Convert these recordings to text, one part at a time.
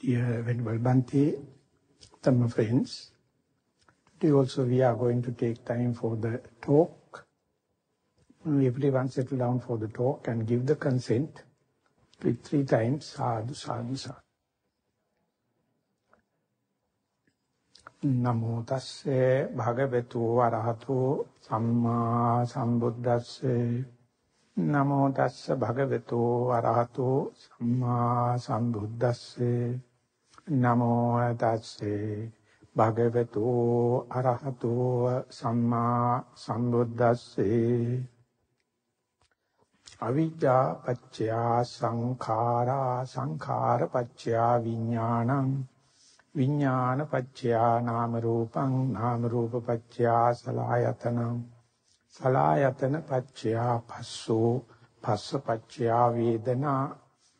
Dear Venerable Bhante, Dhamma friends, today also we are going to take time for the talk. Everyone settle down for the talk and give the consent with 3 times sadhu, sadhu, sadhu. Namo tasse bhagavatu arahato samma sambuddhasse. Namo tasse bhagavatu arahato samma sambuddhasse. Namo tasse bhagavatu arahato samma sambuddhasse. Avidya paccaya sankhara, sankhara paccaya viññānam, viññāna paccaya nama rūpaṃ, nama rūpa paccaya salayatanam, salayatana paccaya passo, passa paccaya vedana,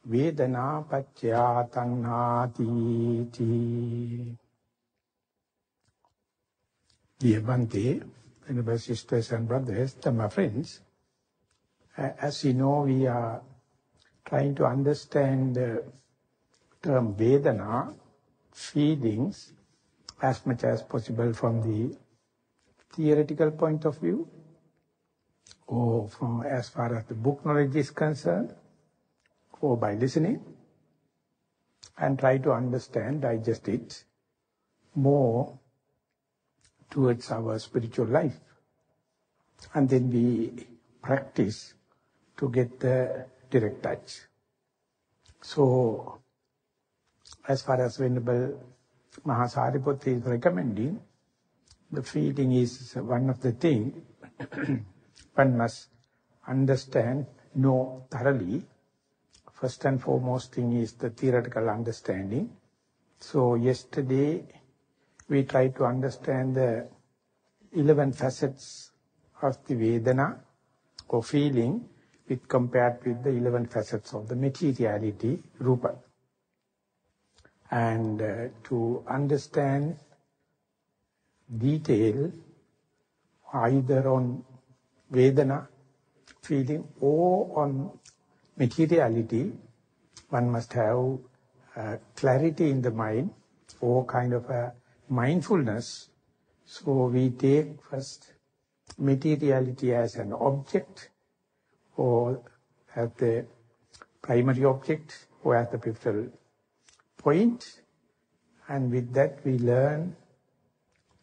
vedana paccaya tanhāti. Dear Bhante, Venerable sisters and brothers, my friends, as you know, we are trying to understand the term Vedana, feelings, as much as possible from the theoretical point of view, or from as far as the book knowledge is concerned, or by listening, and try to understand, digest it more towards our spiritual life. And then we practice to get the direct touch. So, as far as Venerable Maha is recommending, the feeling is one of the things one must understand, know thoroughly. First and foremost thing is the theoretical understanding. So, yesterday we tried to understand the 11 facets of the Vedana or feeling, with compared with the 11 facets of the materiality, Rupa. And to understand detail either on Vedana, feeling, or on materiality, one must have clarity in the mind, or kind of a mindfulness. So we take first materiality as an object, or as the primary object, or as the pivotal point, and with that we learn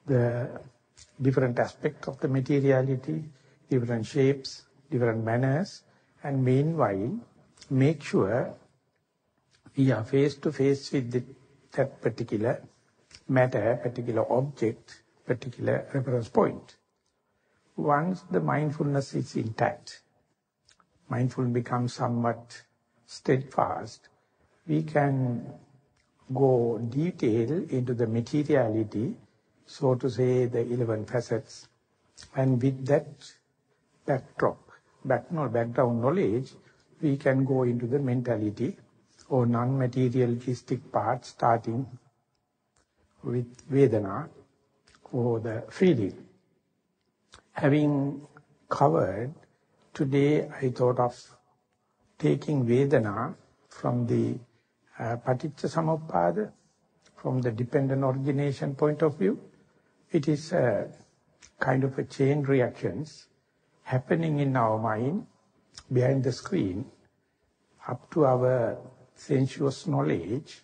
the different aspects of the materiality, different shapes, different manners, and meanwhile make sure we are face to face with that particular matter, particular object, particular reference point. Once the mindfulness is intact, mindful becomes somewhat steadfast, we can go detail into the materiality, so to say the 11 facets, and with that background knowledge, we can go into the mentality or non-materialistic part, starting with Vedana or the feeling. Having covered, today I thought of taking Vedana from the Paticca Samuppada, from the dependent origination point of view. It is a kind of a chain reactions happening in our mind, behind the screen, up to our sensuous knowledge,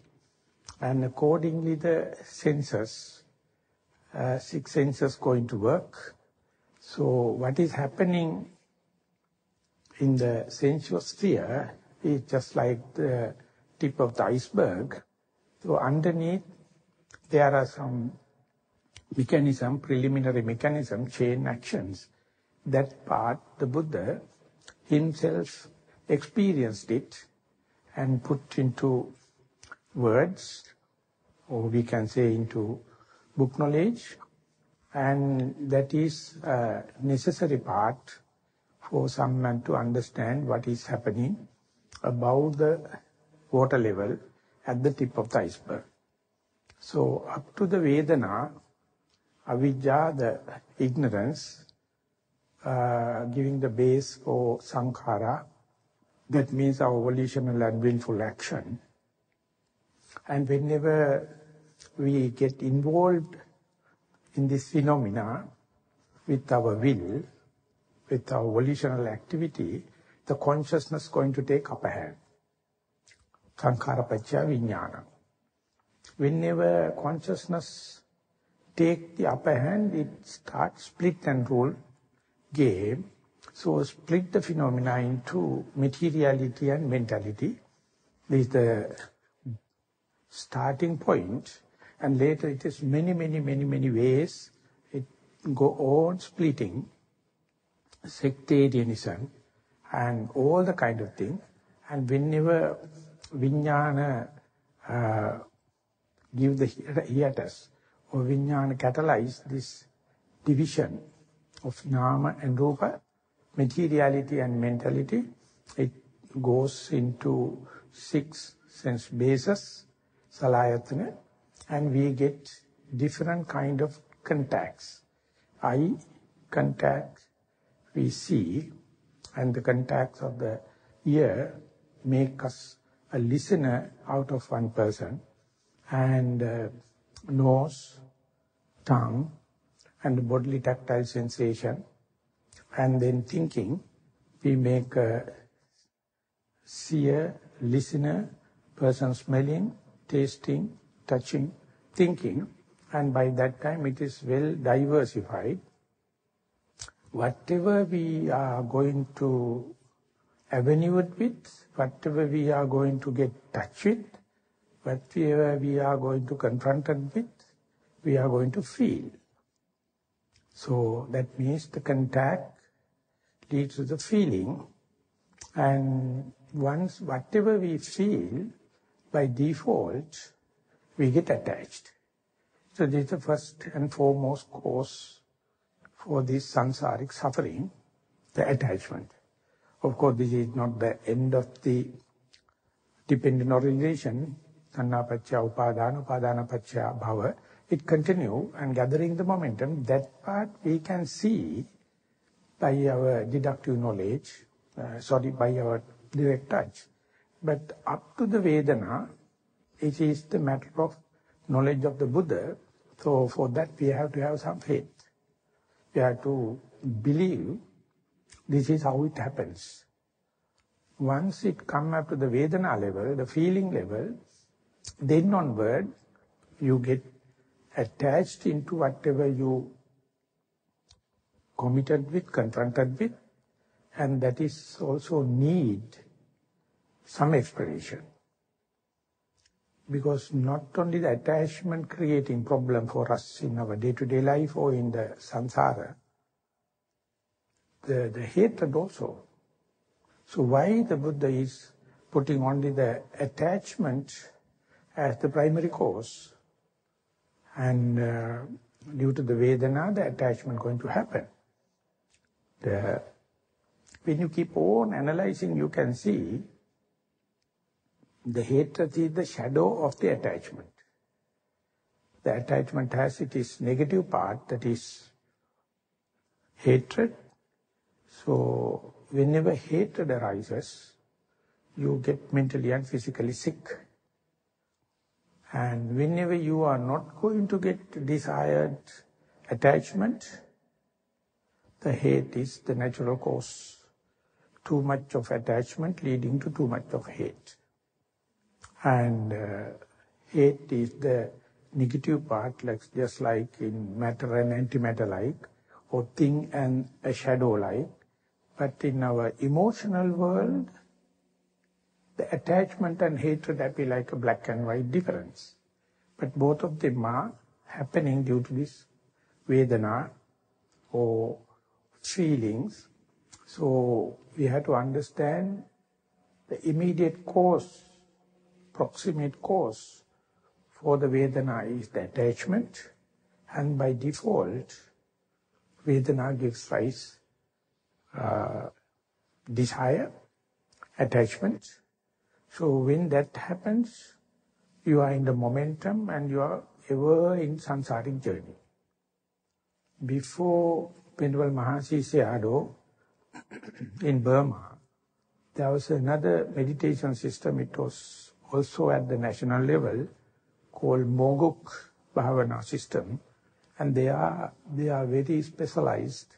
and accordingly the senses, 6 senses going to work. So what is happening in the sensuous sphere is just like the tip of the iceberg. So underneath there are some mechanism, preliminary mechanism, chain actions. That part the Buddha himself experienced it and put into words, or we can say into book knowledge, and that is a necessary part for someone to understand what is happening above the water level at the tip of the iceberg. So up to the Vedana, avidya, the ignorance, giving the base for sankhara, that means our volitional and willful action. And whenever we get involved in this phenomena with our will, with our volitional activity, the consciousness is going to take upper hand. Sankhara paccaya vijnana. Whenever consciousness takes the upper hand, it starts split and rule game. So split the phenomena into materiality and mentality. This is the starting point, and later it is many ways it go on splitting, sectarianism and all the kind of thing. And whenever vijnana give the hiatus, or vijnana catalyze this division of nama and rupa, materiality and mentality, it goes into 6 sense bases, salayatana, and we get different kind of contacts. Eye contact we see, and the contacts of the ear make us a listener out of one person, and nose, tongue, and bodily tactile sensation, and then thinking, we make a seer, listener, person smelling, tasting, touching, thinking, and by that time it is well diversified. Whatever we are going to avenue it with, whatever we are going to get touch with, whatever we are going to confront it with, we are going to feel. So that means the contact leads to the feeling, and once whatever we feel, by default, we get attached. So this is the first and foremost cause for this samsaric suffering, the attachment. Of course, this is not the end of the dependent origination, tanna paccaya upadana, upadana paccaya bhava. It continues and gathering the momentum. That part we can see by our deductive knowledge, by our direct touch. But up to the Vedana, it is the matter of knowledge of the Buddha. So for that we have to have some faith. We have to believe this is how it happens. Once it comes up to the Vedana level, the feeling level, then onward you get attached into whatever you committed with, confronted with, and that is also need some explanation. Because not only the attachment creating problem for us in our day-to-day life or in the samsara, the hatred also. So why the Buddha is putting only the attachment as the primary cause, and due to the Vedana, the attachment going to happen. When you keep on analyzing, you can see the hatred is the shadow of the attachment. The attachment has its negative part, that is hatred. So whenever hatred arises, you get mentally and physically sick. And whenever you are not going to get desired attachment, the hate is the natural cause. Too much of attachment leading to too much of hate. And hate is the negative part, like, just like in matter and antimatter like, or thing and a shadow like. But in our emotional world, the attachment and hatred appear like a black and white difference. But both of them are happening due to this Vedana or feelings. So we have to understand the immediate cause, proximate cause for the Vedana is the attachment, and by default, Vedana gives rise desire, attachment. So when that happens, you are in the momentum and you are ever in samsaric journey. Before Venerable Maha Sayadaw in Burma, there was another meditation system. It was also at the national level called Moguk Bhavana system, and they are very specialized.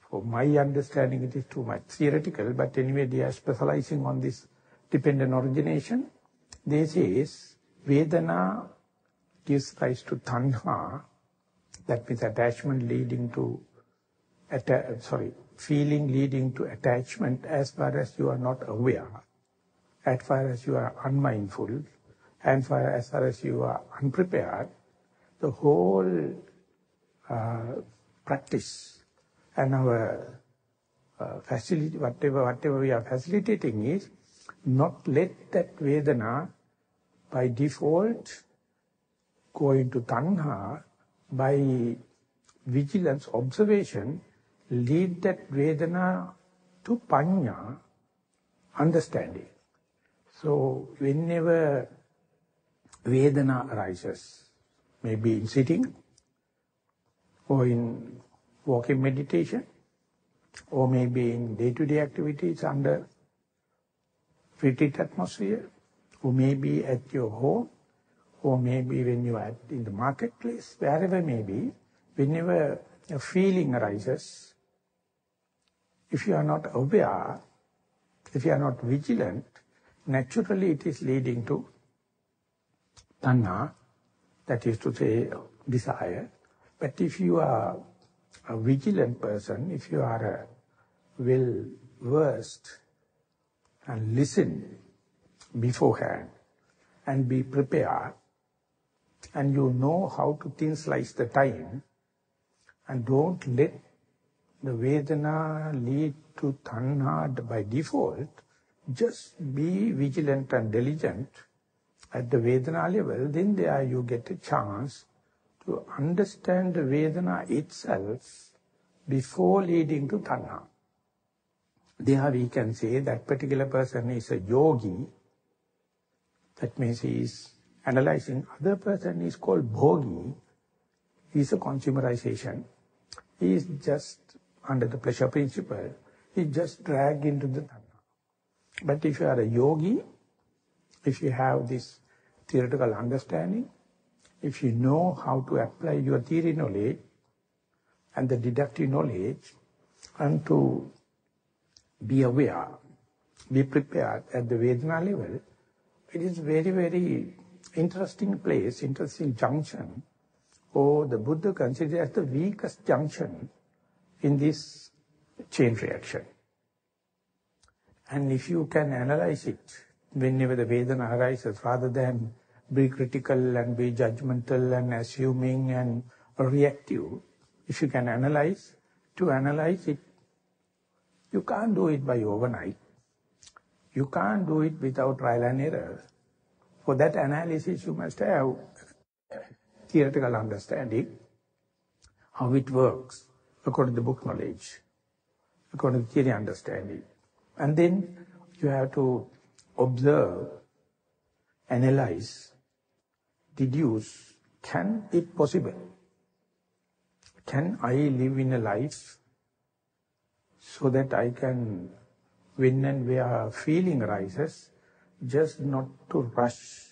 For my understanding, it is too much theoretical, but anyway, they are specializing on this dependent origination. They say Vedana gives rise to Tanha, that means attachment leading to, feeling leading to attachment as far as you are not aware, as far as you are unmindful, and as far as you are unprepared. The whole practice and our facility, whatever we are facilitating is not let that Vedana by default go into Tanha, by vigilance, observation, lead that Vedana to Panya, understanding. So whenever Vedana arises, maybe in sitting, or in walking meditation, or maybe in day-to-day activities under retreat atmosphere, or maybe at your home, or maybe when you are in the marketplace, wherever may be, whenever a feeling arises, if you are not aware, if you are not vigilant, naturally it is leading to tanha, that is to say desire. But if you are a vigilant person, if you are a well-versed and listen beforehand and be prepared, and you know how to thin slice the time, and don't let the Vedana lead to Tanha by default, just be vigilant and diligent at the Vedana level, then there you get a chance to understand the Vedana itself before leading to Tanha. There we can say that particular person is a yogi. That means he is analyzing. Other person is called bhogi. He is a consumerization. He is just under the pleasure principle. He just dragged into the Tanha. But if you are a yogi, if you have this theoretical understanding, if you know how to apply your theory knowledge and the deductive knowledge, and to be aware, be prepared at the Vedana level, it is very, very interesting place, interesting junction, or the Buddha considers as the weakest junction in this chain reaction. And if you can analyze it, whenever the Vedana arises, rather than be critical and be judgmental and assuming and reactive, if you can analyze, to analyze it, you can't do it by overnight. You can't do it without trial and error. For that analysis, you must have theoretical understanding, how it works, according to book knowledge, according to theory understanding. And then you have to observe, analyze, deduce, can it possible? Can I live in a life so that I can, when and where feeling arises, just not to rush,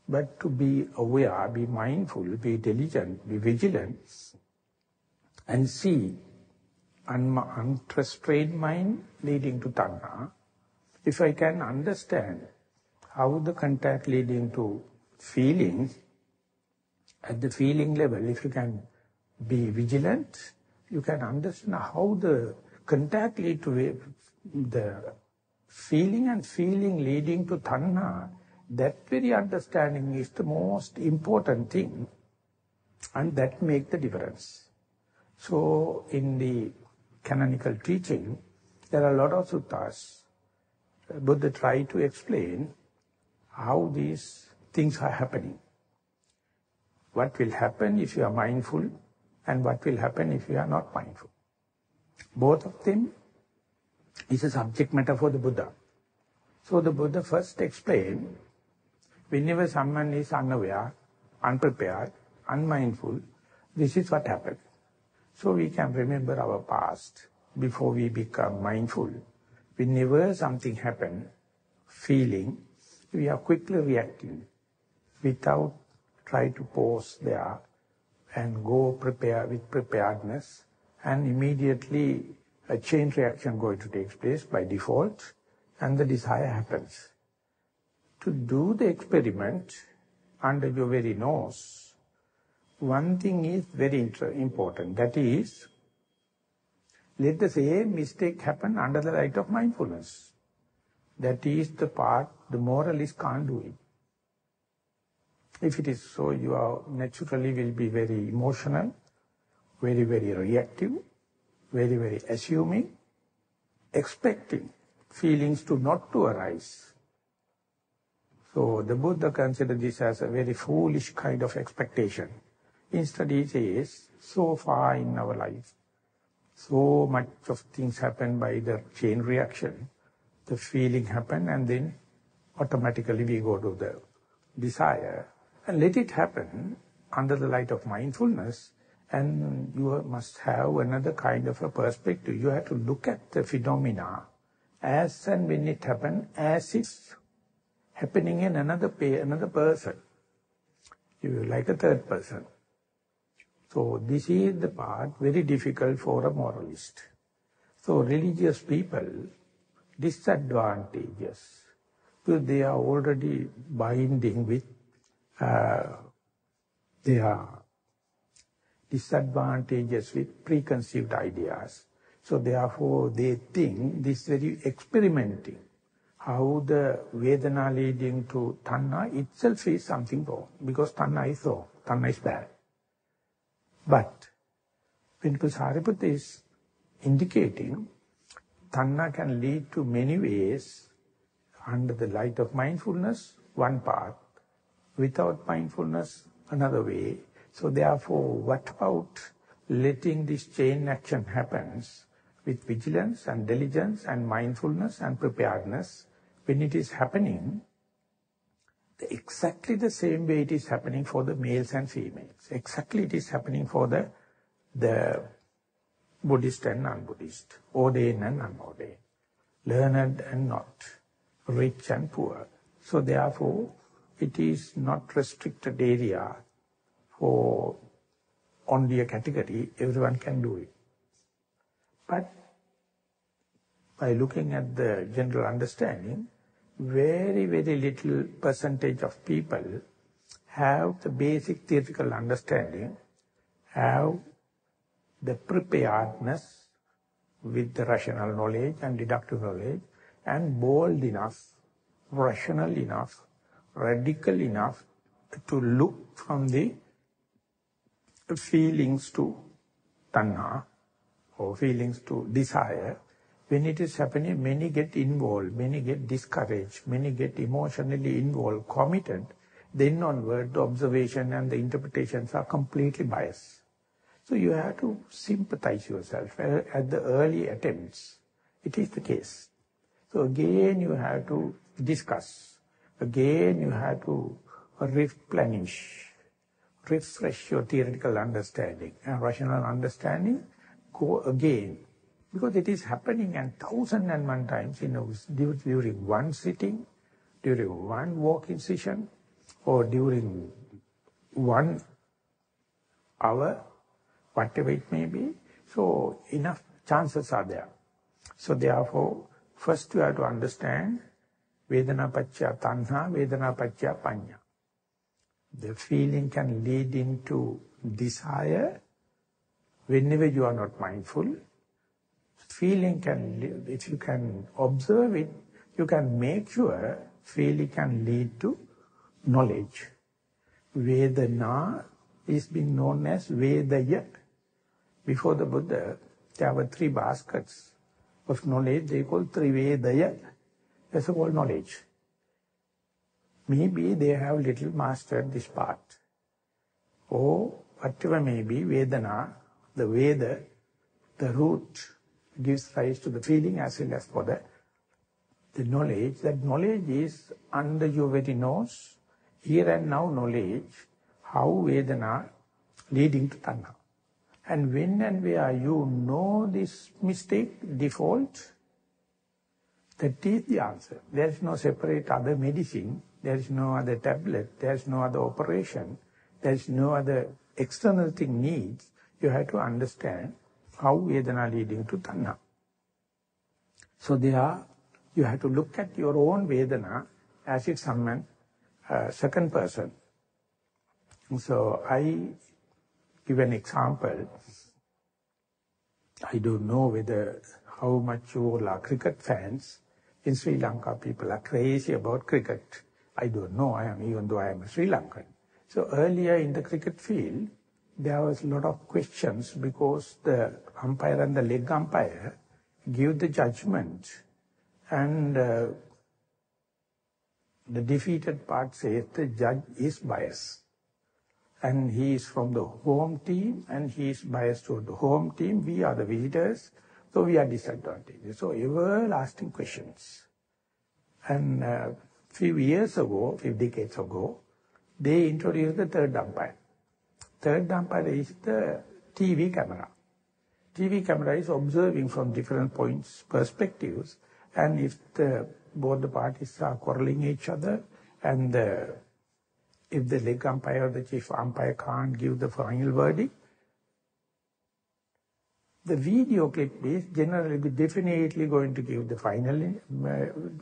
but to be aware, be mindful, be diligent, be vigilant, and see unrestrained mind leading to tanha. If I can understand how the contact leading to feelings, at the feeling level, if you can be vigilant, you can understand how the contact lead to the feeling, and feeling leading to tanha. That very understanding is the most important thing, and that makes the difference. So in the canonical teaching, there are a lot of suttas. Buddha tried to explain how these things are happening. What will happen if you are mindful, and what will happen if you are not mindful. Both of them is a subject matter for the Buddha. So the Buddha first explained, whenever someone is unaware, unprepared, unmindful, this is what happens. So we can remember our past before we become mindful. Whenever something happens, feeling, we are quickly reacting without try to pause there and go prepare with preparedness, and immediately a chain reaction going to take place by default, and the desire happens. To do the experiment under your very nose, one thing is very important, that is, let the same mistake happen under the light of mindfulness. That is the part the moralist can't do it. If it is so, you are naturally will be very emotional, very, very reactive, very, very assuming, expecting feelings to not to arise. So the Buddha considered this as a very foolish kind of expectation. Instead he says, so far in our life, so much of things happen by the chain reaction, the feeling happen, and then automatically we go to the desire. And let it happen under the light of mindfulness, and you must have another kind of a perspective. You have to look at the phenomena as and when it happens, as if happening in another person. You are like a third person. So this is the part very difficult for a moralist. So religious people, disadvantages, because they are already binding with their disadvantages with preconceived ideas. So therefore they think this very experimenting, how the Vedana leading to Tanha itself is something wrong, because Tanha is wrong, Tanha is bad. But when Sariputta is indicating, Tanha can lead to many ways under the light of mindfulness, one path, without mindfulness, another way. So therefore, what about letting this chain action happens with vigilance and diligence and mindfulness and preparedness? When it is happening, exactly the same way it is happening for the males and females. Exactly it is happening for the Buddhist and non-Buddhist, ordained and unordained, learned and not, rich and poor. So therefore, it is not restricted area for only a category. Everyone can do it. But by looking at the general understanding, very, very little percentage of people have the basic theoretical understanding, have the preparedness with the rational knowledge and deductive knowledge, and bold enough, rational enough, radical enough to look from the feelings to tanha, or feelings to desire. When it is happening, many get involved, many get discouraged, many get emotionally involved, committed. Then onward, the observation and the interpretations are completely biased. So you have to sympathize yourself. At the early attempts, it is the case. So again you have to discuss. Again you have to replenish, refresh your theoretical understanding. And rational understanding, go again. Because it is happening 1,001 times during one sitting, during one walking session, or during 1 hour, whatever it may be. So enough chances are there. So therefore, first you have to understand Vedana Paccha Tanha, Vedana Paccha Panya. The feeling can lead into desire whenever you are not mindful. Feeling can, if you can observe it, you can make sure feeling can lead to knowledge. Vedana is being known as Vedaya. Before the Buddha, there were 3 baskets of knowledge, they call Trivedaya. That's called knowledge. Maybe they have little mastered this part. Or whatever may be, Vedana, the Veda, the root, gives rise to the feeling as well as for the knowledge. That knowledge is under your very nose, here and now knowledge, how Vedana leading to Tanha. And when and where you know this mistake, default, That is the answer. There is no separate other medicine. There is no other tablet. There is no other operation. There is no other external thing needs. You have to understand how Vedana leading to Tanha. So there, you have to look at your own Vedana as if someone, second person. So I give an example. I don't know how much you all are cricket fans. In Sri Lanka, people are crazy about cricket. I don't know, even though I am a Sri Lankan. So earlier in the cricket field, there was a lot of questions because the umpire and the leg umpire give the judgment, and the defeated part says the judge is biased. And he is from the home team, and he is biased to the home team. We are the visitors, so we are disadvantaged. So everlasting questions. And few decades ago, they introduced the third umpire. Third umpire is the TV camera. TV camera is observing from different points, perspectives, and if both the parties are quarreling each other, and if the leg umpire or the chief umpire can't give the final verdict, the video clip is generally definitely going to give the final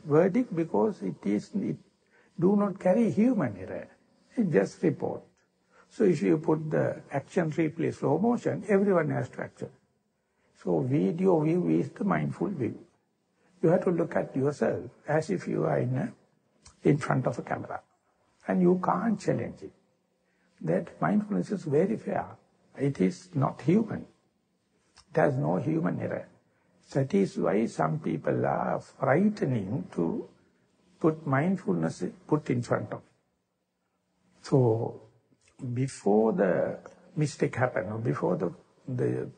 verdict, because it do not carry human error. It just report. So if you put the action replay slow motion, everyone has to action. So video view is the mindful view. You have to look at yourself as if you are in front of a camera. And you can't challenge it. That mindfulness is very fair. It is not human. It has no human error. That is why some people are frightening to put mindfulness in front of. So, before the mistake happens, or before the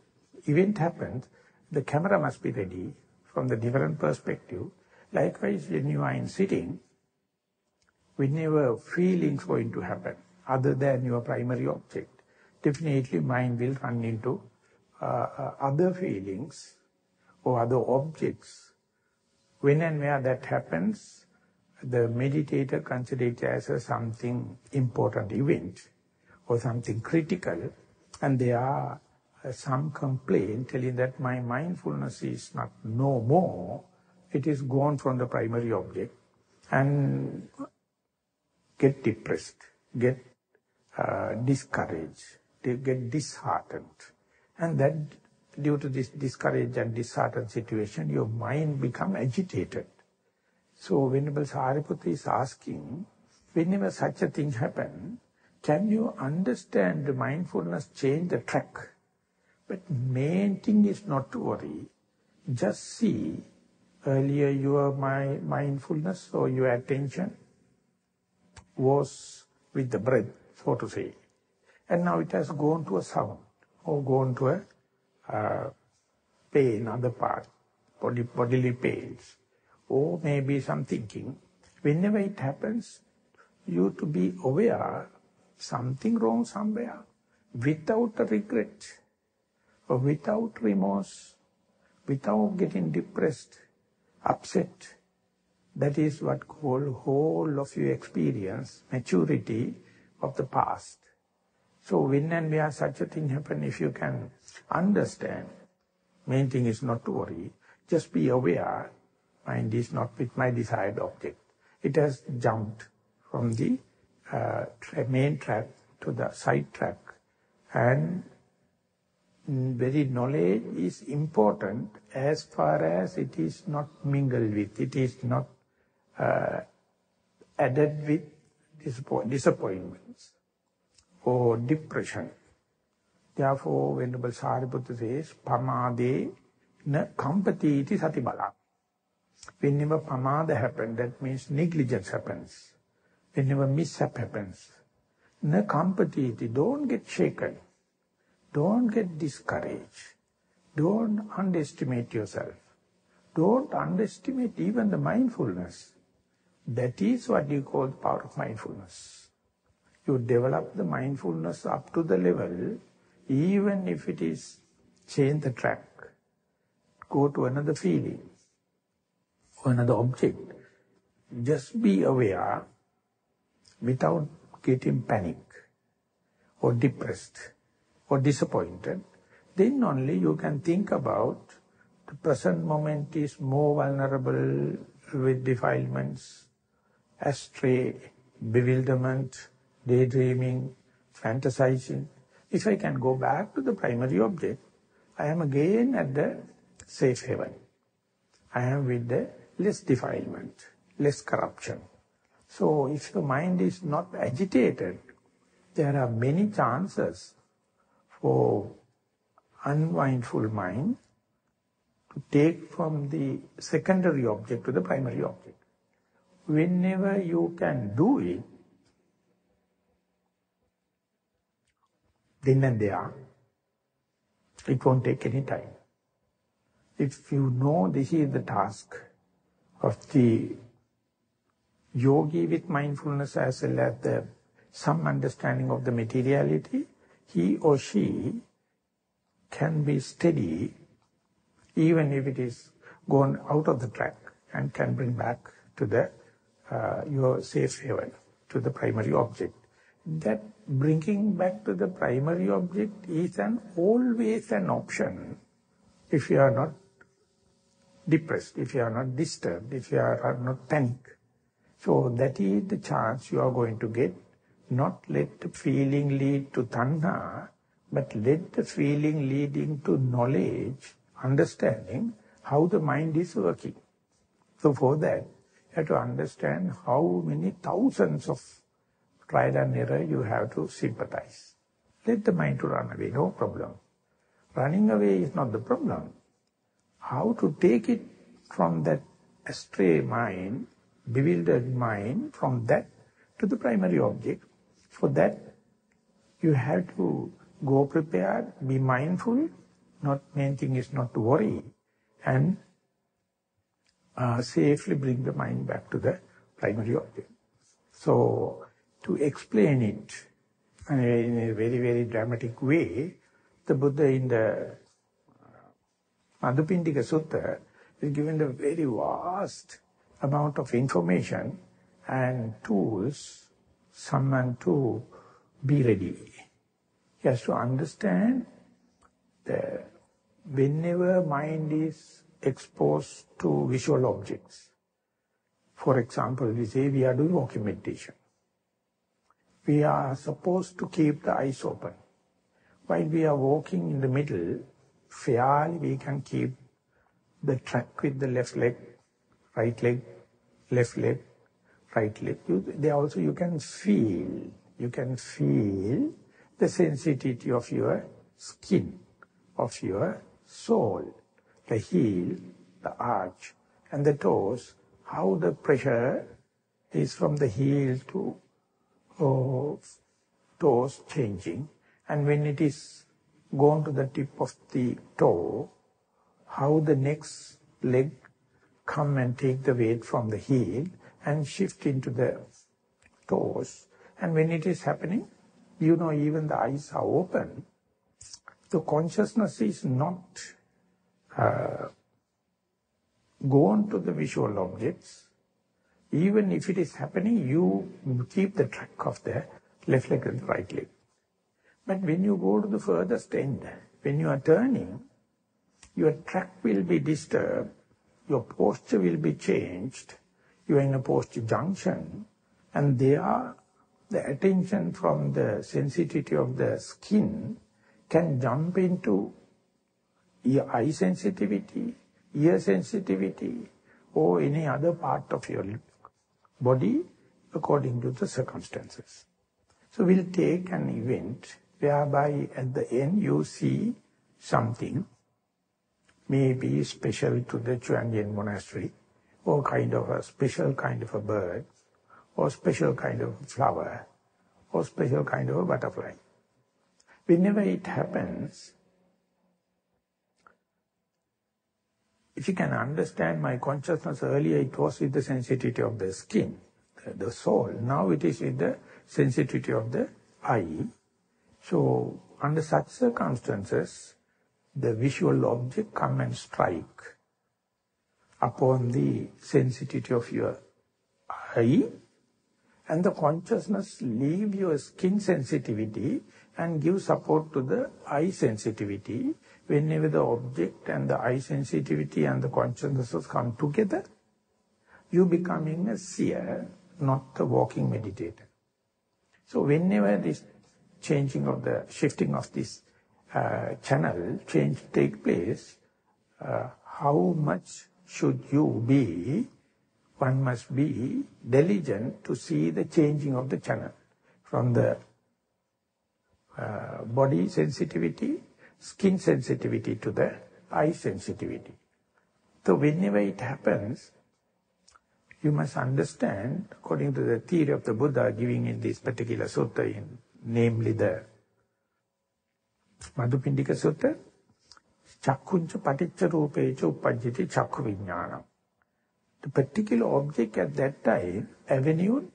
event happens, the camera must be ready from the different perspective. Likewise, when you are in sitting, whenever feelings going to happen, other than your primary object, definitely mind will run into other feelings or other objects. When and where that happens, the meditator considers it as something important event or something critical, and there are some complaint telling that my mindfulness is not no more, it is gone from the primary object, and get depressed, get discouraged, get disheartened. And that, due to this discouraged and disheartened situation, your mind become agitated. So Venerable Sariputta is asking, whenever such a thing happens, can you understand the mindfulness change the track? But main thing is not to worry. Just see, earlier your mindfulness or your attention was with the breath, so to say. And now it has gone to a sound, or gone to a pain, other part, bodily pains, or maybe some thinking. Whenever it happens, you to be aware something wrong somewhere, without a regret, or without remorse, without getting depressed, upset. That is what called whole of your experience, maturity of the past. So when and where such a thing happen, if you can understand, main thing is not to worry, just be aware, mind is not with my desired object. It has jumped from the main track to the side track. And very knowledge is important as far as it is not mingled with, it is not added with disappointments or depression. Therefore, Venerable Sariputta says, Pamade na kampati iti satibala. Whenever pamada happens, that means negligence happens. Whenever mishap happens, na kampati iti, don't get shaken. Don't get discouraged. Don't underestimate yourself. Don't underestimate even the mindfulness. That is what you call the power of mindfulness. You develop the mindfulness up to the level, even if it is change the track, go to another feeling, or another object, just be aware without getting panic or depressed or disappointed. Then only you can think about the present moment is more vulnerable with defilements, astray, bewilderment, daydreaming, fantasizing. If I can go back to the primary object, I am again at the safe haven. I am with the less defilement, less corruption. So if the mind is not agitated, there are many chances for unmindful mind to take from the secondary object to the primary object. Whenever you can do it, then and there, it won't take any time. If you know this is the task of the yogi with mindfulness as well as some understanding of the materiality, he or she can be steady even if it is gone out of the track and can bring back to the your safe haven, to the primary object. That bringing back to the primary object is always an option if you are not depressed, if you are not disturbed, if you are not panicked. So that is the chance you are going to get. Not let the feeling lead to tanha, but let the feeling leading to knowledge, understanding how the mind is working. So for that, you have to understand how many thousands of trial and error you have to sympathize. Let the mind to run away, no problem. Running away is not the problem. How to take it from that astray mind, bewildered mind, from that to the primary object. For that, you have to go prepared, be mindful. Main thing is not to worry, and safely bring the mind back to the primary object. So, to explain it in a very, very dramatic way, the Buddha in the Madhupindika Sutta is given a very vast amount of information and tools, someone to be ready. He has to understand that whenever mind is exposed to visual objects, for example, we say we are doing walking meditation. We are supposed to keep the eyes open. While we are walking in the middle, fairly we can keep the track with the left leg, right leg, left leg, right leg. There also you can feel the sensitivity of your skin, of your soul, the heel, the arch, and the toes, how the pressure is from the heel to toes changing, and when it is gone to the tip of the toe, how the next leg come and take the weight from the heel and shift into the toes. And when it is happening, even the eyes are open. The consciousness is not gone to the visual objects. Even if it is happening, you keep the track of the left leg and the right leg. But when you go to the furthest end, when you are turning, your track will be disturbed, your posture will be changed, you are in a posture junction, and there the attention from the sensitivity of the skin can jump into eye sensitivity, ear sensitivity, or any other part of your body according to the circumstances. So we'll take an event whereby at the end you see something, maybe special to the Chuanyan monastery, or kind of a special kind of a bird, or special kind of a flower, or special kind of a butterfly. Whenever it happens, if you can understand my consciousness earlier, it was with the sensitivity of the skin, the soul. Now it is with the sensitivity of the eye. So under such circumstances, the visual object come and strike upon the sensitivity of your eye, and the consciousness leave your skin sensitivity and give support to the eye sensitivity. Whenever the object and the eye sensitivity and the consciousness come together, you becoming a seer, not a walking meditator. So whenever this changing of the, shifting of this channel change take place, how much should you be? One must be diligent to see the changing of the channel from the body sensitivity, skin sensitivity to the eye sensitivity. So whenever it happens, you must understand, according to the theory of the Buddha giving in this particular sutta, namely the Madhupindika Sutta, Chakkuncha paticca rupecha uppajjati chakku vijnanam. The particular object at that time, avenue,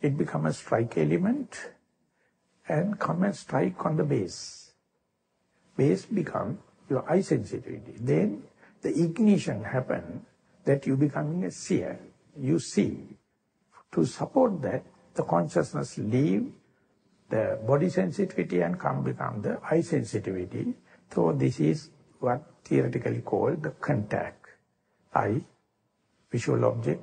it becomes a strike element and come and strike on the base. Base become your eye sensitivity. Then the ignition happen that you becoming a seer. You see. To support that, the consciousness leave the body sensitivity and become the eye sensitivity. So this is what theoretically called the contact. Eye, visual object,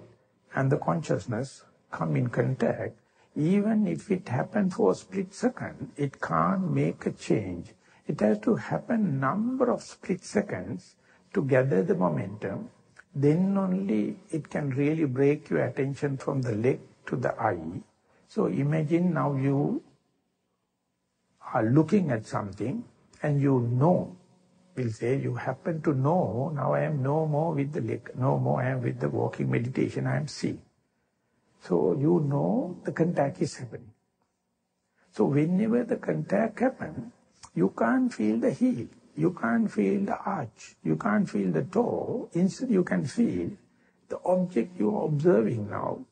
and the consciousness come in contact. Even if it happens for a split second, it can't make a change. It has to happen number of split seconds to gather the momentum. Then only it can really break your attention from the leg to the eye. So imagine now you are looking at something and you know, we'll say you happen to know, now I am no more with the leg, no more I am with the walking meditation, I am seeing. So you know the contact is happening. So whenever the contact happens, you can't feel the heel, you can't feel the arch, you can't feel the toe. Instead you can feel the object you are observing now.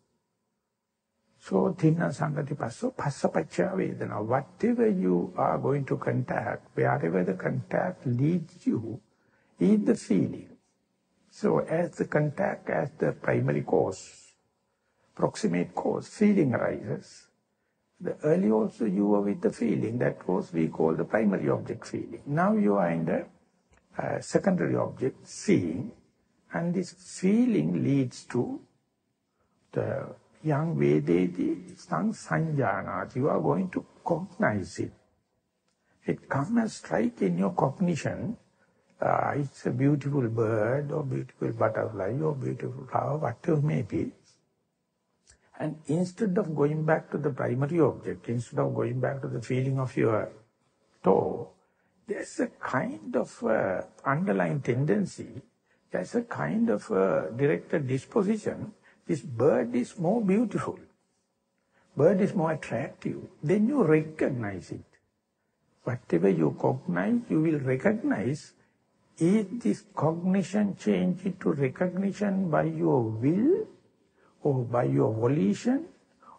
So thinna sangati passo, passa pacca vedana. Whatever you are going to contact, wherever the contact leads you, is the feeling. So as the contact, as the primary cause, proximate cause, feeling arises. The early also you were with the feeling, that was we call the primary object feeling. Now you are in the secondary object, seeing, and this feeling leads to the yang vedeti sang sanjanat. You are going to cognize it. It comes and strike in your cognition. It's a beautiful bird or beautiful butterfly or beautiful flower, whatever it may be. And instead of going back to the primary object, instead of going back to the feeling of your toe, there's a kind of underlying tendency, there's a kind of directed disposition. This bird is more beautiful, bird is more attractive. Then you recognize it. Whatever you cognize, you will recognize. Is this cognition changed into recognition by your will, or by your volition,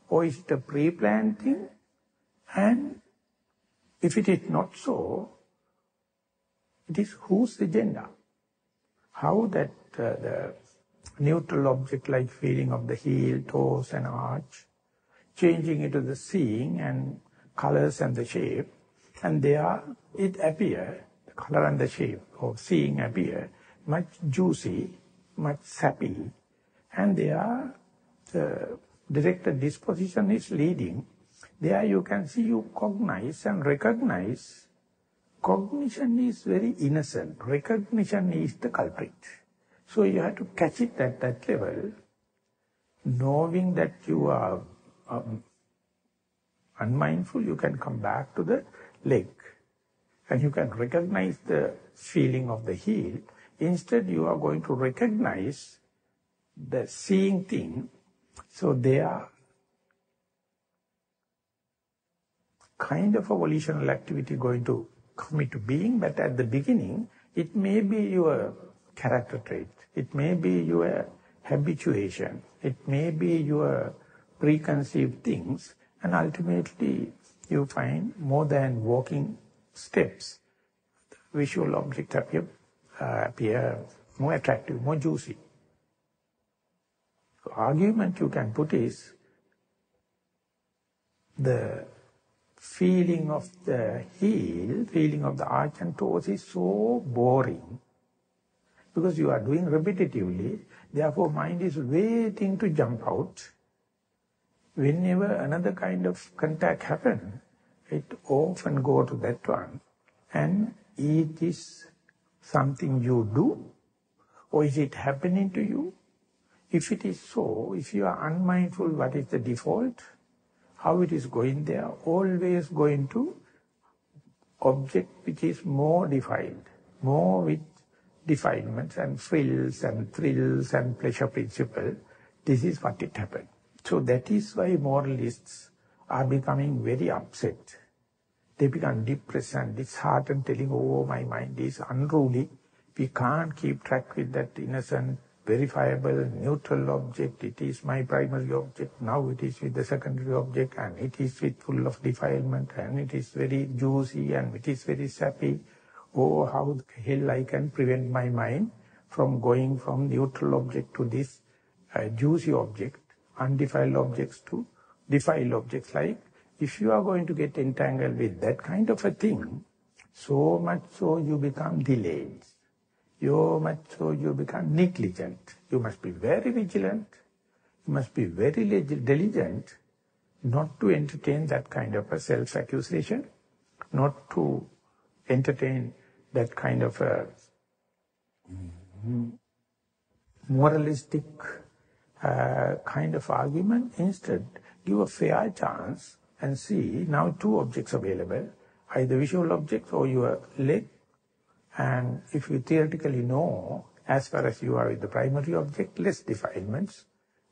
or is it a pre-planned thing? And if it is not so, it is whose agenda? How that the neutral object like feeling of the heel, toes and arch, changing into the seeing and colors and the shape, and there it appear, the color and the shape of seeing appear much juicy, much sappy, and there the directed disposition is leading. There you can see you cognize and recognize. Cognition is very innocent. Recognition is the culprit. So you have to catch it at that level, knowing that you are unmindful, you can come back to the leg. And you can recognize the feeling of the heel. Instead you are going to recognize the seeing thing. So they are kind of a volitional activity going to come into being, but at the beginning, it may be your character trait, it may be your habituation, it may be your preconceived things, and ultimately you find more than walking steps, the visual object appear more attractive, more juicy. So argument you can put is the feeling of the heel, feeling of the arch and toes is so boring because you are doing repetitively. Therefore, mind is waiting to jump out. Whenever another kind of contact happens, it often goes to that one. And it is something you do, or is it happening to you? If it is so, if you are unmindful, what is the default? How it is going there? Always going to object which is more defiled, more with defilements and frills and thrills and pleasure principle. This is what it happened. So that is why moralists are becoming very upset. They become depressed and disheartened, telling, oh, my mind is unruly. We can't keep track with that innocent, verifiable, neutral object. It is my primary object. Now it is with the secondary object, and it is with full of defilement, and it is very juicy, and it is very sappy. Oh, how the hell I can prevent my mind from going from neutral object to this juicy object, undefiled objects to defiled objects. Like, if you are going to get entangled with that kind of a thing, so much so you become delayed. So much so you become negligent. You must be very vigilant. You must be very diligent not to entertain that kind of a self-accusation, not to entertain that kind of a moralistic kind of argument. Instead, give a fair chance and see now two objects available, either visual objects or your leg. And if you theoretically know, as far as you are with the primary object, less defilements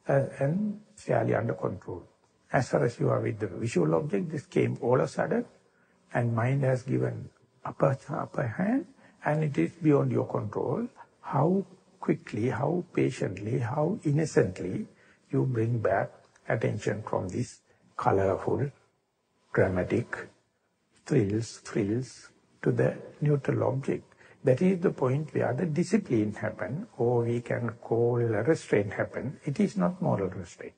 and fairly under control. As far as you are with the visual object, this came all of a sudden, and mind has given upper hand, and it is beyond your control. How quickly, how patiently, how innocently you bring back attention from this colorful, dramatic thrills to the neutral object. That is the point where the discipline happen, or we can call a restraint happen. It is not moral restraint.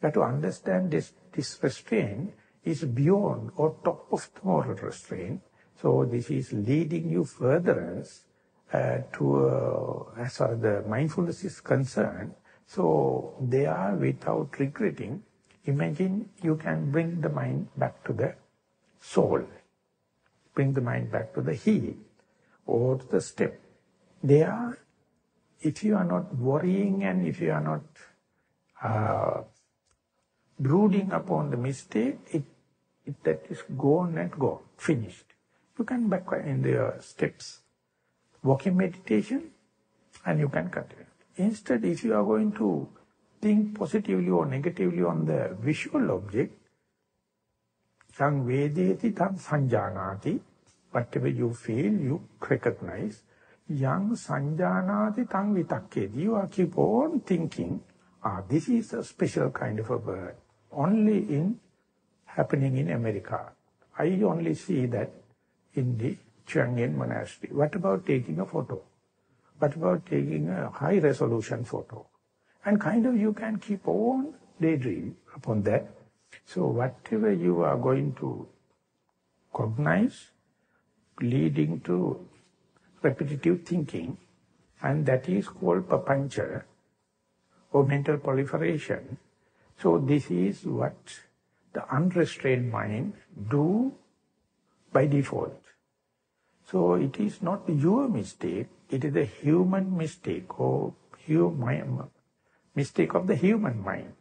You have to understand this restraint is beyond or top of the moral restraint. So this is leading you furtherance to, as far as the mindfulness is concerned. So they are without regretting. Imagine you can bring the mind back to the soul, bring the mind back to the heel or to the step. There, if you are not worrying and if you are not brooding upon the mistake, that is gone and gone, finished. You can back in the steps, walking meditation, and you can continue. Instead, if you are going to think positively or negatively on the visual object, sang vedeti tam sanjanati, whatever you feel, you recognize. Yang sanjanati tam vitakketi, you keep on thinking, this is a special kind of a bird, only happening in America. I only see that in the Chang'an monastery. What about taking a photo? What about taking a high-resolution photo? And kind of you can keep on daydream upon that. So whatever you are going to cognize, leading to repetitive thinking, and that is called papancha, or mental proliferation. So this is what the unrestrained mind do by default. So it is not your mistake, it is a human mistake or mistake of the human mind.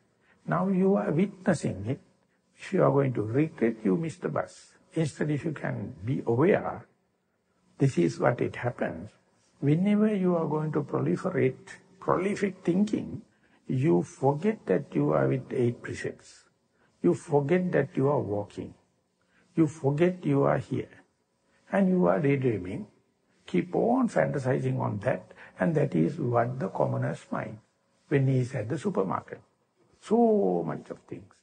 Now you are witnessing it. If you are going to regret, you miss the bus. Instead, if you can be aware, this is what it happens. Whenever you are going to prolific thinking, you forget that you are with 8 precepts. You forget that you are walking. You forget you are here. And you are daydreaming. Keep on fantasizing on that. And that is what the commoner's mind, when he is at the supermarket. So much of things.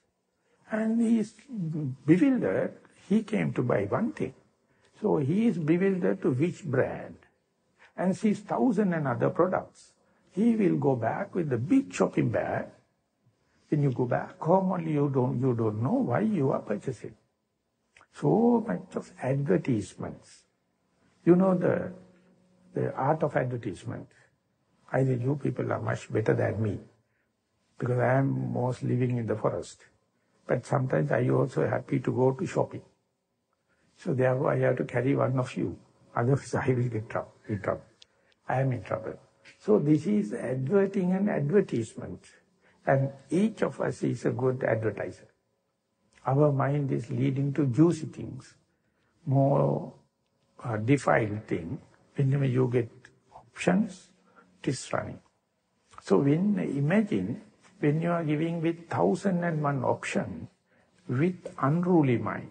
And he is bewildered. He came to buy one thing. So he is bewildered to which brand. And sees 1,000 and other products. He will go back with the big shopping bag When you go back home only, you don't know why you are purchasing. So much of advertisements. You know the art of advertisement. Either you people are much better than me, because I am most living in the forest. But sometimes I also happy to go to shopping. So therefore I have to carry one of you. Otherwise I will get in trouble. I am in trouble. So this is adverting and advertisement. And each of us is a good advertiser. Our mind is leading to juicy things, more defiled things. Whenever you get options, it is running. So imagine when you are giving with 1001 options, with unruly mind,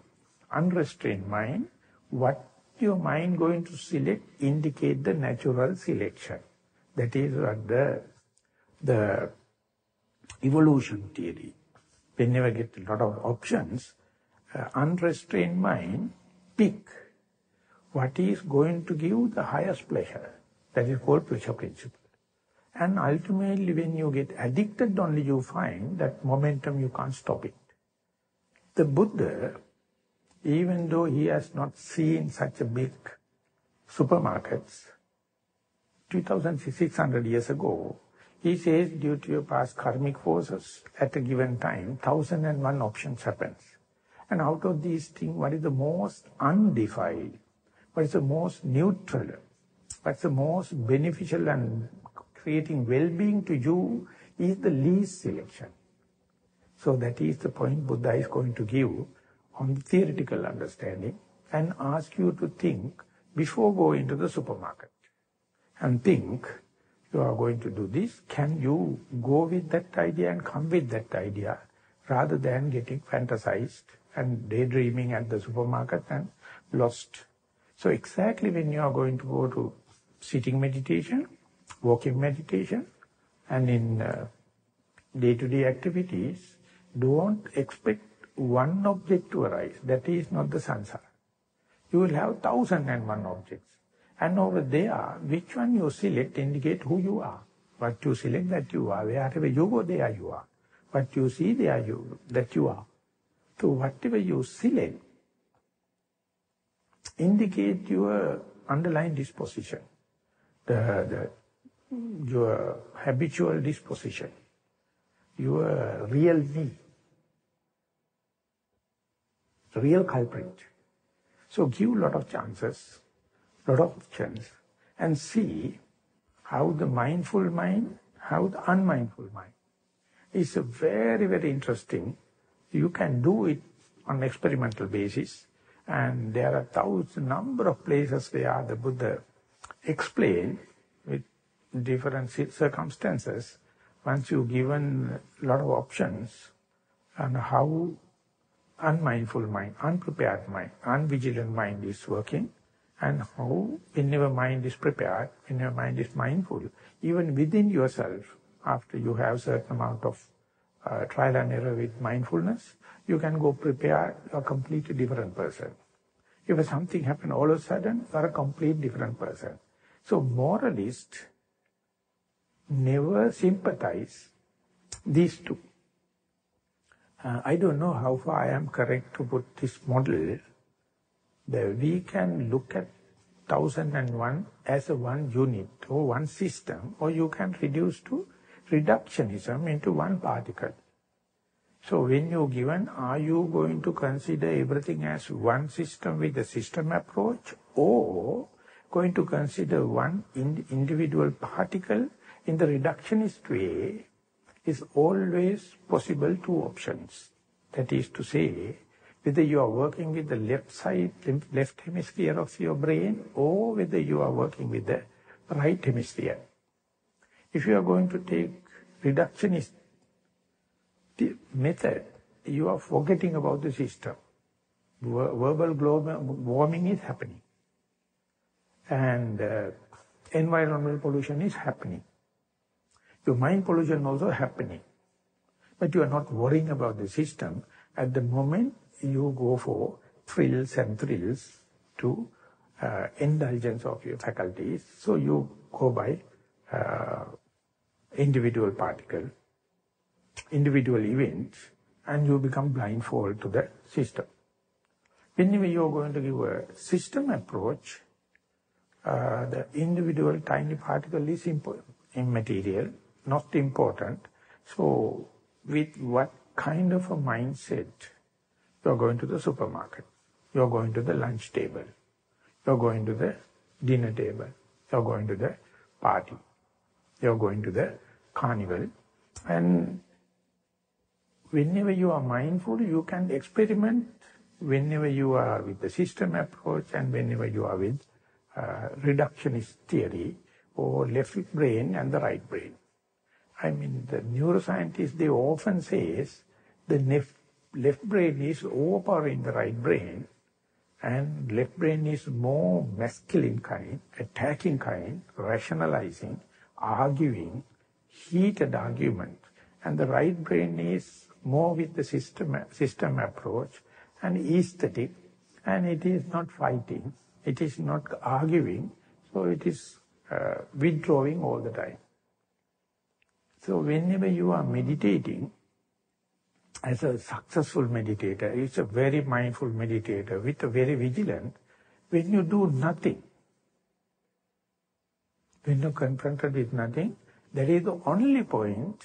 unrestrained mind, what your mind going to select indicate the natural selection. That is what the evolution theory. Whenever get a lot of options, unrestrained mind pick what is going to give the highest pleasure. That is called pleasure principle. And ultimately when you get addicted only, you find that momentum, you can't stop it. The Buddha, even though he has not seen such a big supermarkets, 2,600 years ago, he says, due to your past karmic forces, at a given time, 1001 options happens. And out of these things, what is the most undefiled? What is the most neutral? What's the most beneficial and creating well-being to you is the least selection. So that is the point Buddha is going to give on the theoretical understanding and ask you to think before going to the supermarket. And think, you are going to do this, can you go with that idea and come with that idea rather than getting fantasized and daydreaming at the supermarket and lost. So exactly when you are going to go to sitting meditation, walking meditation, and in day-to-day activities, don't expect one object to arise. That is not the samsara. You will have 1001 objects. And over there, which one you select indicate who you are. What you select, that you are. Wherever you go, there you are. What you see, there that you are. So whatever you select indicate your underlying disposition, your habitual disposition, your real me, real culprit. So give a lot of chances, lot of options, and see how the mindful mind, how the unmindful mind. It's a very, very interesting. You can do it on experimental basis, and there are number of places where the Buddha explained with different circumstances, once you've given a lot of options, and how unmindful mind, unprepared mind, unvigilant mind is working, and how whenever mind is prepared, whenever mind is mindful, even within yourself, after you have certain amount of trial and error with mindfulness, you can go prepare a completely different person. If something happens all of a sudden, you are a complete different person. So moralists never sympathize these two. I don't know how far I am correct to put this model, that we can look at 1001 as a one unit or one system, or you can reduce to reductionism into one particle. So when you're given, are you going to consider everything as one system with a system approach, or going to consider one individual particle in the reductionist way? Is always possible two options. That is to say, whether you are working with the left side, left hemisphere of your brain, or whether you are working with the right hemisphere. If you are going to take reductionist method, you are forgetting about the system. Verbal global warming is happening. And environmental pollution is happening. Your mind pollution also happening. But you are not worrying about the system. At the moment, you go for thrills to indulgence of your faculties. So you go by individual particle. individual events, and you become blindfold to the system. Whenever you are going to give a system approach, the individual tiny particle is immaterial, not important. So, with what kind of a mindset you are going to the supermarket, you are going to the lunch table, you are going to the dinner table, you are going to the party, you are going to the carnival, and whenever you are mindful, you can experiment whenever you are with the system approach and whenever you are with reductionist theory or left brain and the right brain. I mean, the neuroscientists, they often say the left brain is overpowering the right brain, and left brain is more masculine kind, attacking kind, rationalizing, arguing, heated argument. And the right brain is more with the system approach and aesthetic, and it is not fighting, it is not arguing, so it is withdrawing all the time. So whenever you are meditating, as a successful meditator, it's a very mindful meditator with a very vigilant, when you do nothing, when you're confronted with nothing, that is the only point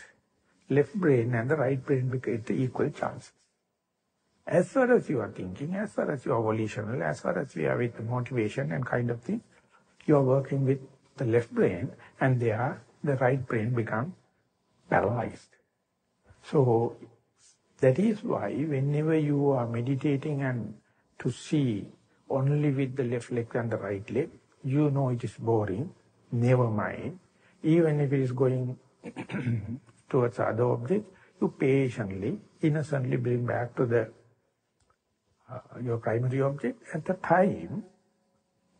left brain and the right brain get equal chances. As far as you are thinking, as far as you are volitional, as far as we are with motivation and kind of thing, you are working with the left brain, and there the right brain becomes paralyzed. So that is why whenever you are meditating and to see only with the left leg and the right leg, you know it is boring, never mind. Even if it is going towards other objects, you patiently, innocently bring back to the your primary object. At the time,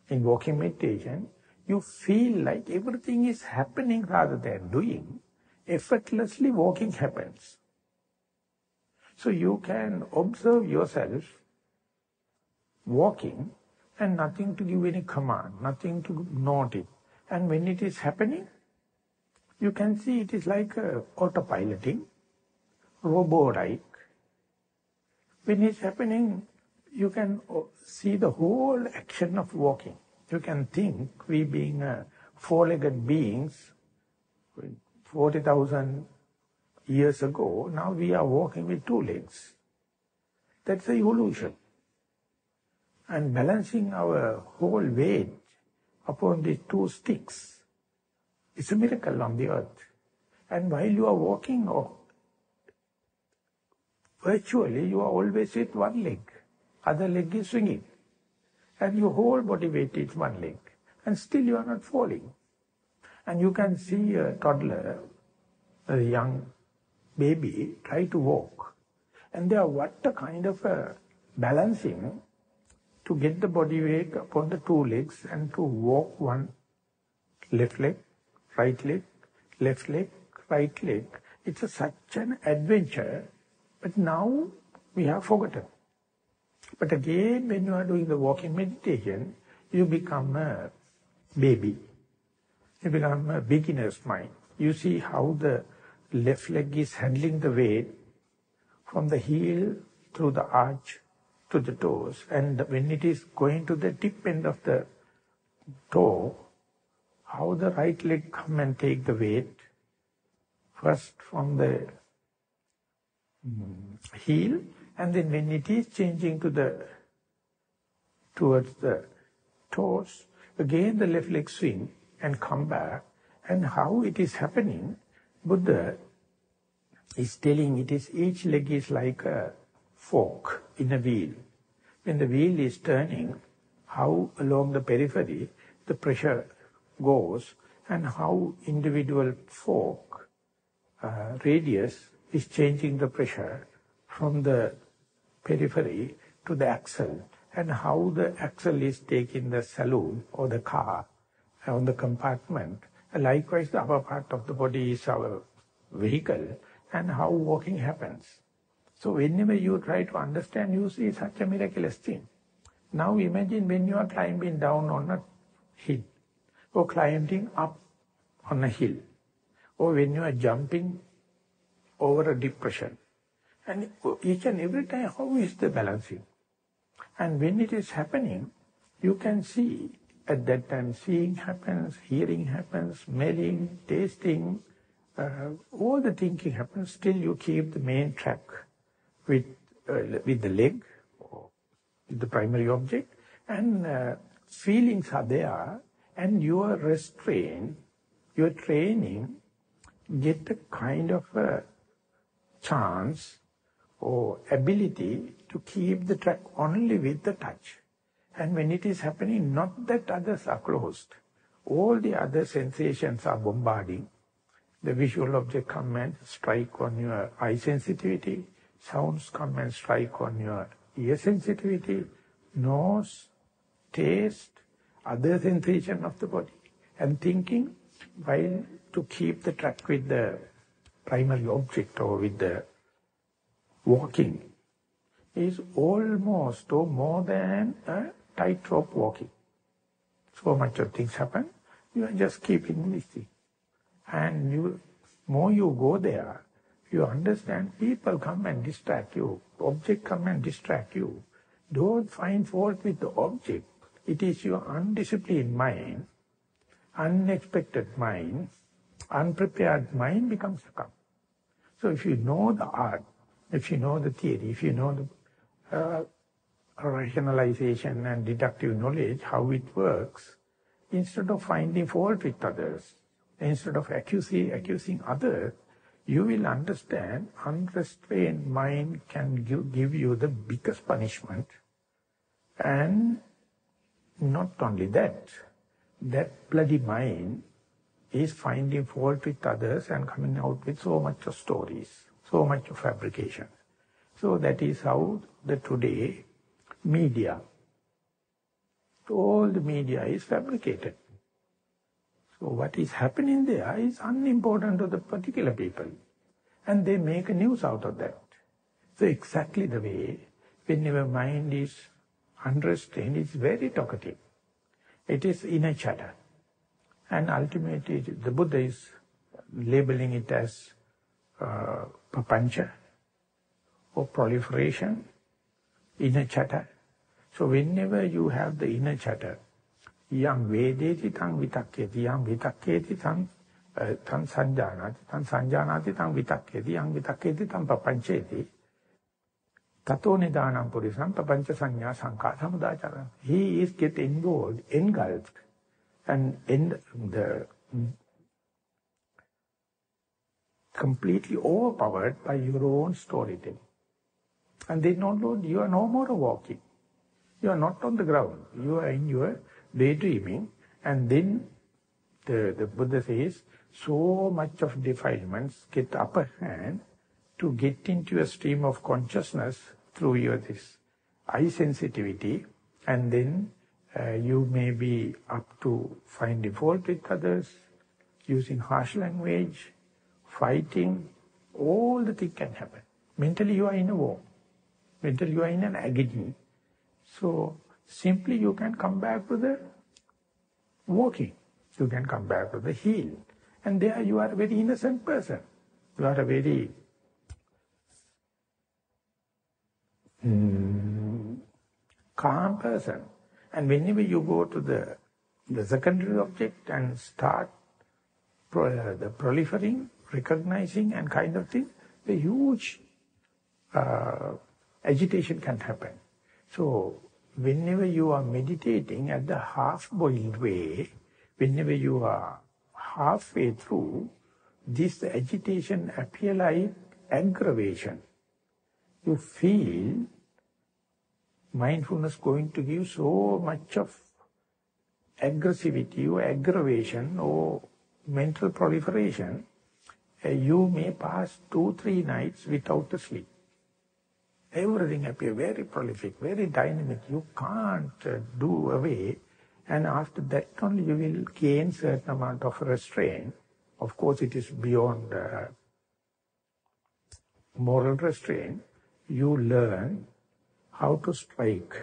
in walking meditation, you feel like everything is happening rather than doing. Effortlessly walking happens. So you can observe yourself walking and nothing to give any command, nothing to note it. And when it is happening, you can see it is like autopiloting, robo-like. When it's happening, you can see the whole action of walking. You can think, we being four-legged beings, 40,000 years ago, now we are walking with two legs. That's the evolution. And balancing our whole weight upon these two sticks is a miracle on the earth. And while you are walking, virtually you are always with one leg. Other leg is swinging. And your whole body weight is one leg. And still you are not falling. And you can see a toddler, a young baby, try to walk. And they are what a kind of a balancing to get the body weight upon the two legs and to walk one left leg, right leg, left leg, right leg. It's such an adventure, but now we have forgotten. But again, when you are doing the walking meditation, you become a baby. You become a beginner's mind. You see how the left leg is handling the weight from the heel through the arch to the toes. And when it is going to the tip end of the toe, how the right leg come and take the weight first from the heel, and then when it is changing to towards the toes, again the left leg swing and come back. And how it is happening, Buddha is telling it is each leg is like a fork in a wheel. When the wheel is turning, how along the periphery the pressure goes, and how individual fork radius is changing the pressure from the periphery to the axle, and how the axle is taking the saloon or the car on the compartment. Likewise, the upper part of the body is our vehicle, and how walking happens. So whenever you try to understand, you see such a miraculous thing. Now imagine when you are climbing down on a hill, or climbing up on a hill, or when you are jumping over a depression. And each and every time, how is the balancing? And when it is happening, you can see at that time seeing happens, hearing happens, smelling, tasting, all the thinking happens. Still you keep the main track with the leg, or with the primary object, and feelings are there, and your restraint, your training, get a kind of a chance or ability to keep the track only with the touch. And when it is happening, not that others are closed. All the other sensations are bombarding. The visual object come and strike on your eye sensitivity. Sounds come and strike on your ear sensitivity. Nose, taste, other sensation of the body. And thinking, while to keep the track with the primary object or with the walking, is almost or more than a tightrope walking. So much of things happen, you are just keeping this thing. And more you go there, you understand people come and distract you, object come and distract you. Don't find fault with the object. It is your undisciplined mind, unexpected mind, unprepared mind becomes a come. So if you know the art, if you know the theory, if you know the rationalization and deductive knowledge, how it works, instead of finding fault with others, instead of accusing others, you will understand unrestrained mind can give you the biggest punishment. And not only that, that bloody mind is finding fault with others and coming out with so much of stories, so much of fabrication. So that is how the today media, all the media is fabricated. So what is happening there is unimportant to the particular people. And they make a news out of that. So exactly the way, whenever mind is unrestrained, it's very talkative. It is inner chatter. And ultimately, the Buddha is labeling it as papancha, or proliferation, inner chatter. So whenever you have the inner chatter, yam vedeti tang vitakketi, yam vitakketi tang sanjanati tang vitakketi, yam vitakketi tang papancheti, tato nidanam purisam papancha sanya sankha samudachara. He is getting involved, engulfed, and completely overpowered by your own storytelling. And they don't know, you are no more walking. You are not on the ground. You are in your daydreaming. And then the Buddha says, so much of defilements get upper hand to get into a stream of consciousness through your this eye sensitivity. And then you may be up to finding fault with others, using harsh language, fighting, all the things can happen. Mentally you are in a war. Mentally you are in an agony. So simply you can come back to the walking. You can come back to the heel. And there you are a very innocent person. You are a very calm person. And whenever you go to the secondary object and start the proliferating, recognizing and kind of thing, the huge agitation can happen. So whenever you are meditating at the half-boiled way, whenever you are halfway through, this agitation appear like aggravation. You feel mindfulness going to give so much of aggressivity or aggravation or mental proliferation, you may pass 2-3 nights without a sleep. Everything appears very prolific, very dynamic. You can't do away. And after that only you will gain certain amount of restraint. Of course, it is beyond moral restraint. You learn how to strike,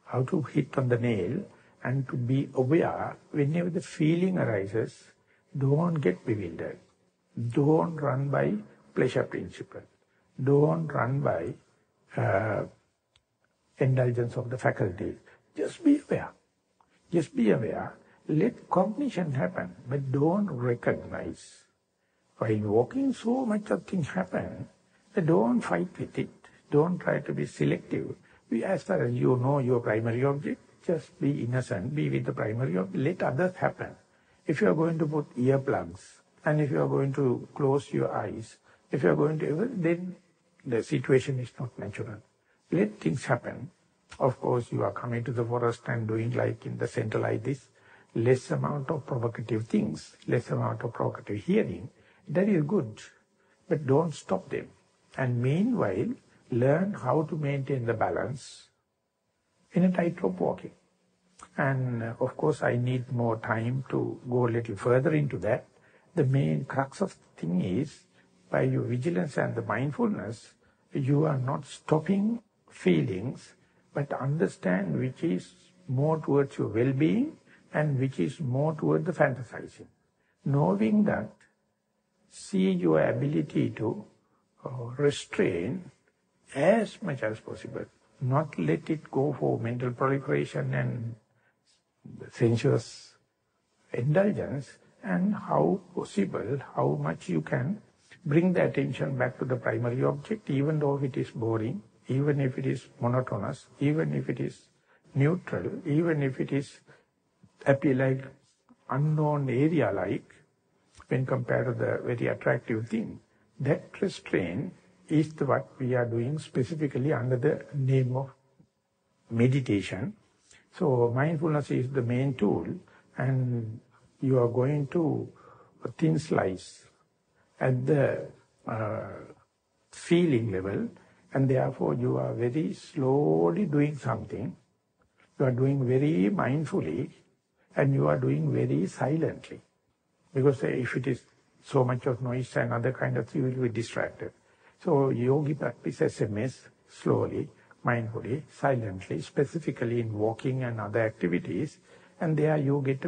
how to hit on the nail, and to be aware whenever the feeling arises. Don't get bewildered. Don't run by pleasure principle. Don't run by indulgence of the faculties. Just be aware. Just be aware. Let cognition happen, but don't recognize. While walking, so much of things happen. But don't fight with it. Don't try to be selective. As far as you know your primary object, just be innocent, be with the primary object, let others happen. If you are going to put earplugs, and if you are going to close your eyes, if you are going to, then the situation is not natural. Let things happen. Of course, you are coming to the forest and doing like in the center like this, less amount of provocative things, less amount of provocative hearing. That is good, but don't stop them. And meanwhile, learn how to maintain the balance in a tightrope walking. And of course, I need more time to go a little further into that. The main crux of the thing is, by your vigilance and the mindfulness, you are not stopping feelings, but understand which is more towards your well-being and which is more towards the fantasizing. Knowing that, see your ability to restrain as much as possible. Not let it go for mental proliferation and sensuous indulgence, and how possible, how much you can bring the attention back to the primary object, even though it is boring, even if it is monotonous, even if it is neutral, even if it is appear like unknown area like, when compared to the very attractive thing. That restraint is what we are doing specifically under the name of meditation. So mindfulness is the main tool, and you are going to a thin slice at the feeling level, and therefore you are very slowly doing something. You are doing very mindfully, and you are doing very silently. Because if it is so much of noise and other kind of thing, you will be distracted. So yogi practice SMS slowly, mindfully, silently, specifically in walking and other activities, and there you get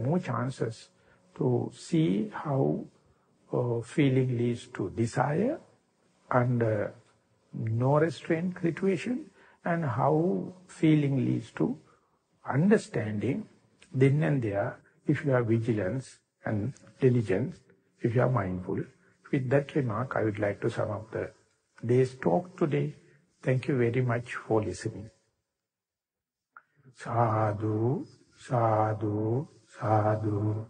more chances to see how feeling leads to desire and no restraint situation, and how feeling leads to understanding. Then and there, if you have vigilance and diligence, if you are mindful. With that remark, I would like to sum up the day's talk today. Thank you very much for listening. Sadhu, sadhu, sadhu.